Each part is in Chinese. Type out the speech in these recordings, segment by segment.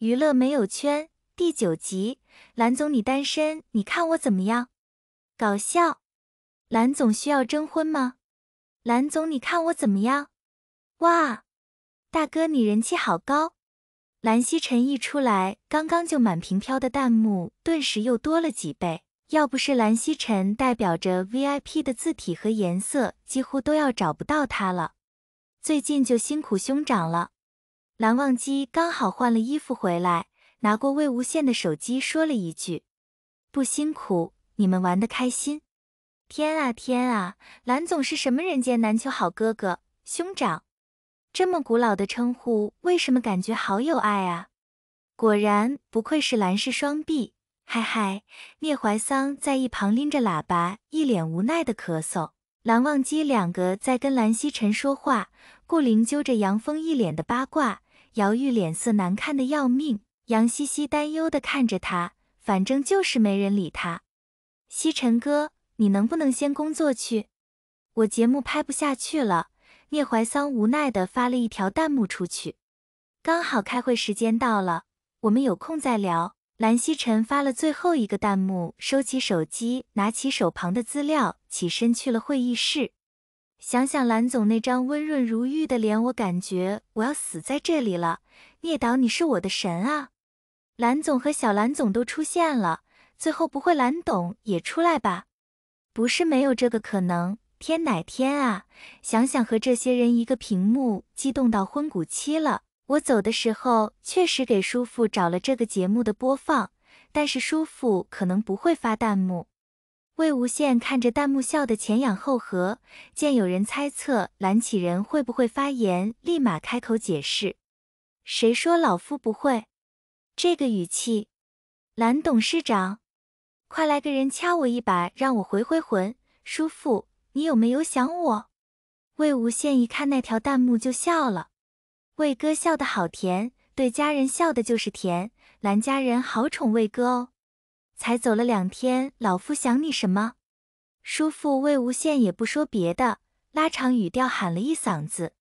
娱乐没有圈第9集，蓝总你单身，你看我怎么样？搞笑。蓝总需要征婚吗？蓝总你看我怎么样？哇，大哥你人气好高。蓝曦臣一出来，刚刚就满屏飘的弹幕顿时又多了几倍，要不是蓝曦臣代表着 VIP 的字体和颜色，几乎都要找不到他了。最近就辛苦兄长了。蓝忘机刚好换了衣服回来，拿过魏无羡的手机说了一句：不辛苦，你们玩得开心。天啊天啊，蓝总是什么人间难求好哥哥，兄长。这么古老的称呼，为什么感觉好有爱啊？果然不愧是蓝氏双璧，嗨嗨！聂怀桑在一旁拎着喇叭，一脸无奈的咳嗽。蓝忘机两个在跟蓝曦臣说话，顾灵揪着杨峰一脸的八卦，姚玉脸色难看的要命，杨西西担忧的看着他，反正就是没人理他。曦臣哥，你能不能先工作去？我节目拍不下去了。聂怀桑无奈地发了一条弹幕出去。刚好开会时间到了，我们有空再聊。蓝曦臣发了最后一个弹幕，收起手机，拿起手旁的资料，起身去了会议室。想想蓝总那张温润如玉的脸，我感觉我要死在这里了。聂导你是我的神啊！蓝总和小蓝总都出现了，最后不会蓝董也出来吧？不是没有这个可能。天乃天啊，想想和这些人一个屏幕，激动到昏骨期了。我走的时候确实给叔父找了这个节目的播放，但是叔父可能不会发弹幕。魏无羡看着弹幕笑得前仰后合，见有人猜测蓝启仁会不会发言，立马开口解释。谁说老夫不会？这个语气，蓝董事长，快来个人掐我一把，让我回回魂。叔父，你有没有想我？魏无羡一看那条弹幕就笑了。魏哥笑得好甜，对家人笑的就是甜，蓝家人好宠魏哥哦。才走了2天，老夫想你什么？叔父魏无羡也不说别的，拉长语调喊了一嗓子。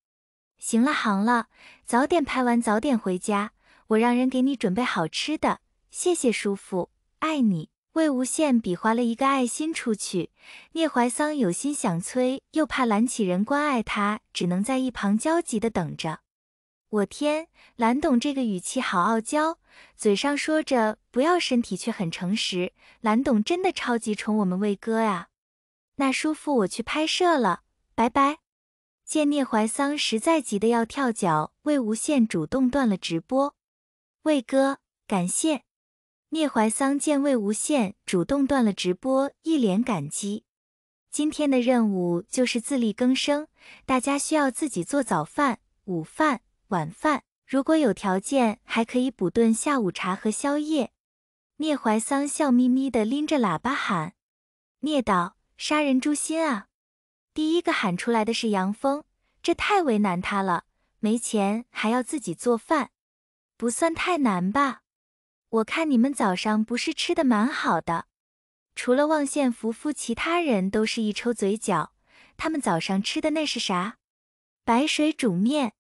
行了行了，早点拍完早点回家，我让人给你准备好吃的，谢谢叔父，爱你。魏无羡比划了一个爱心出去，聂怀桑有心想催，又怕蓝启仁关爱他，只能在一旁焦急地等着。我天，蓝董这个语气好傲娇，嘴上说着不要，身体却很诚实。蓝董真的超级宠我们魏哥呀！那叔父我去拍摄了，拜拜。见聂怀桑实在急得要跳脚，魏无羡主动断了直播。魏哥，感谢。聂怀桑见魏无羡主动断了直播，一脸感激。今天的任务就是自力更生，大家需要自己做早饭、午饭、晚饭，如果有条件还可以补顿下午茶和宵夜。聂怀桑笑眯眯地拎着喇叭喊：聂导，杀人诛心啊！第一个喊出来的是杨峰，这太为难他了，没钱还要自己做饭，不算太难吧？我看你们早上不是吃的蛮好的，除了望羡夫妇，其他人都是一抽嘴角。他们早上吃的那是啥？白水煮面。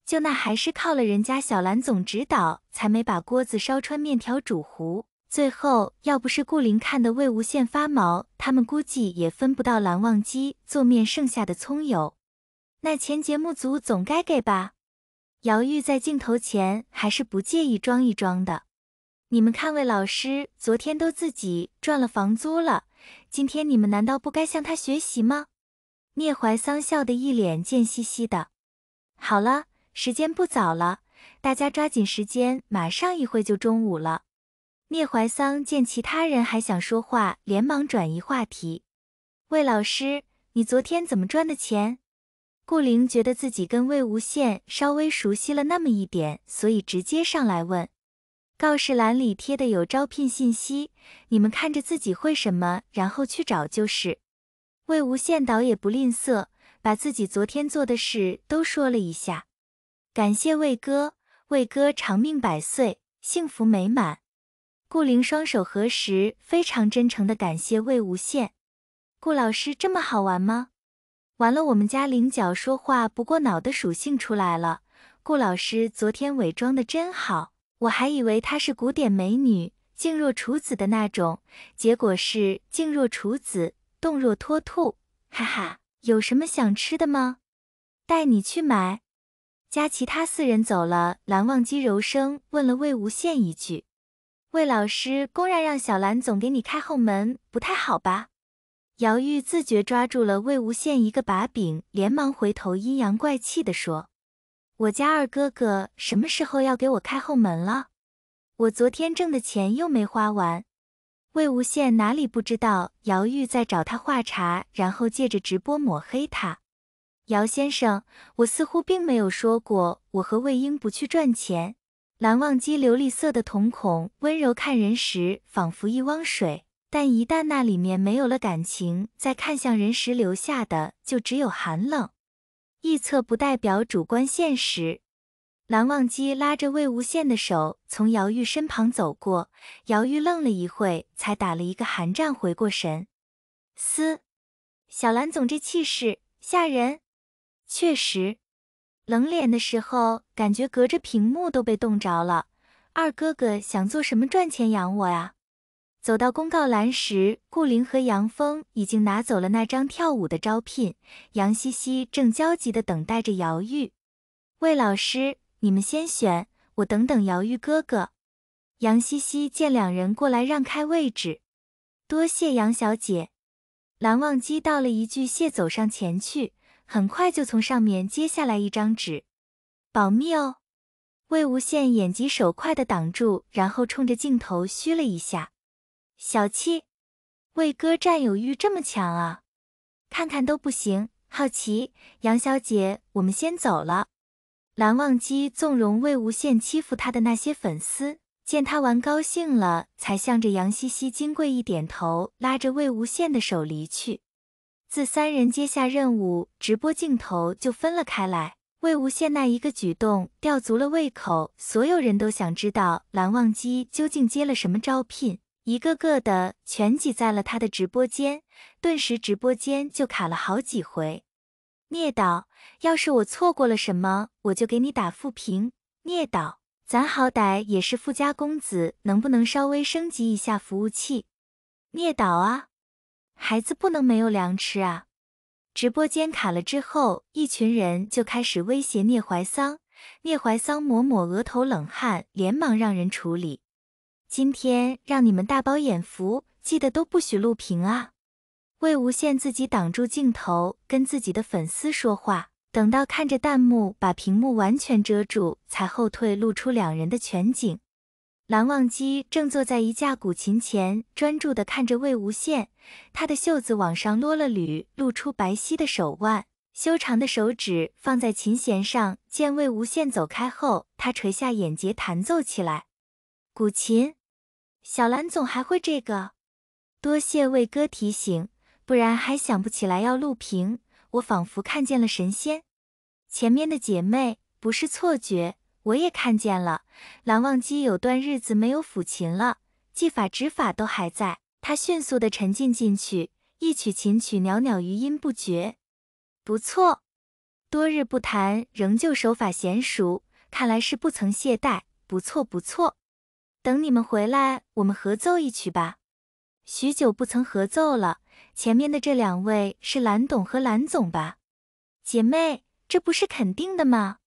就那还是靠了人家小蓝总指导，才没把锅子烧穿，面条煮糊。最后要不是顾灵看得魏无羡发毛，他们估计也分不到蓝忘机做面剩下的葱油。那钱节目组总该给吧？姚玉在镜头前还是不介意装一装的。你们看魏老师昨天都自己赚了房租了，今天你们难道不该向他学习吗？聂怀桑笑得一脸贱兮兮的。好了，时间不早了，大家抓紧时间，马上一会就中午了。聂怀桑见其他人还想说话，连忙转移话题。魏老师，你昨天怎么赚的钱？顾灵觉得自己跟魏无羡稍微熟悉了那么一点，所以直接上来问。告示栏里贴的有招聘信息，你们看着自己会什么，然后去找就是。魏无羡导也不吝啬，把自己昨天做的事都说了一下。感谢魏哥，魏哥长命百岁，幸福美满。顾灵双手合十，非常真诚地感谢魏无羡。顾老师这么好玩吗？完了，我们家菱角说话不过脑的属性出来了。顾老师昨天伪装的真好，我还以为她是古典美女，静若处子的那种，结果是静若处子，动若脱兔，哈哈，有什么想吃的吗？带你去买。家其他4人走了，蓝忘机柔声问了魏无羡一句：魏老师公然让小蓝总给你开后门，不太好吧？姚玉自觉抓住了魏无羡一个把柄，连忙回头阴阳怪气地说：我家二哥哥什么时候要给我开后门了？我昨天挣的钱又没花完。魏无羡哪里不知道姚玉在找他话茬，然后借着直播抹黑他。姚先生，我似乎并没有说过我和魏婴不去赚钱。蓝忘机琉璃色的瞳孔温柔看人时仿佛一汪水，但一旦那里面没有了感情，再看向人时留下的就只有寒冷。臆测不代表主观现实。蓝忘机拉着魏无羡的手从姚玉身旁走过，姚玉愣了一会，才打了一个寒战回过神。小蓝总这气势吓人。确实，冷脸的时候感觉隔着屏幕都被冻着了。二哥哥想做什么赚钱养我呀？走到公告栏时，顾灵和杨峰已经拿走了那张跳舞的招聘，杨西西正焦急地等待着姚玉。魏老师，你们先选，我等等姚玉哥哥。杨西西见2人过来让开位置，多谢杨小姐。蓝忘机道了一句谢，走上前去，很快就从上面接下来一张纸。保密哦。魏无羡眼疾手快地挡住，然后冲着镜头嘘了一下。小气，魏哥占有欲这么强啊？看看都不行，好奇，杨小姐，我们先走了。蓝忘机纵容魏无羡欺负他的那些粉丝，见他玩高兴了，才向着杨西西金贵一点头，拉着魏无羡的手离去。自3人接下任务，直播镜头就分了开来。魏无羡那一个举动吊足了胃口，所有人都想知道蓝忘机究竟接了什么招聘，一个个的全挤在了他的直播间，顿时直播间就卡了好几回。聂导，要是我错过了什么，我就给你打负评。聂导，咱好歹也是富家公子，能不能稍微升级一下服务器？聂导啊，孩子不能没有粮吃啊。直播间卡了之后，一群人就开始威胁聂怀桑。聂怀桑抹抹额头冷汗，连忙让人处理。今天让你们大饱眼福，记得都不许录屏啊。魏无羡自己挡住镜头，跟自己的粉丝说话，等到看着弹幕把屏幕完全遮住，才后退露出2人的全景。蓝忘机正坐在一架古琴前，专注地看着魏无羡，他的袖子往上落了捋，露出白皙的手腕，修长的手指放在琴弦上。见魏无羡走开后，他垂下眼睫弹奏起来。古琴，小蓝总还会这个？多谢魏哥提醒，不然还想不起来要录屏。我仿佛看见了神仙。前面的姐妹，不是错觉，我也看见了。蓝忘机有段日子没有抚琴了，技法指法都还在，他迅速地沉浸进去，一曲琴曲袅袅余音不绝。不错，多日不弹，仍旧手法娴熟，看来是不曾懈怠，不错不错。等你们回来，我们合奏一曲吧。许久不曾合奏了，前面的这2位是蓝董和蓝总吧？姐妹，这不是肯定的吗？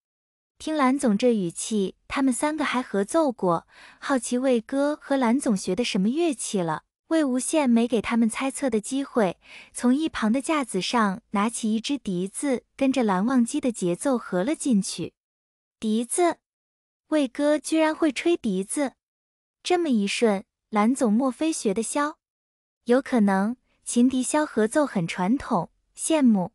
听蓝总这语气，他们3个还合奏过，好奇魏哥和蓝总学的什么乐器了。魏无羡没给他们猜测的机会，从一旁的架子上拿起一支笛子，跟着蓝忘机的节奏合了进去。笛子，魏哥居然会吹笛子，这么一瞬，蓝总莫非学的箫？有可能，琴笛箫合奏很传统，羡慕。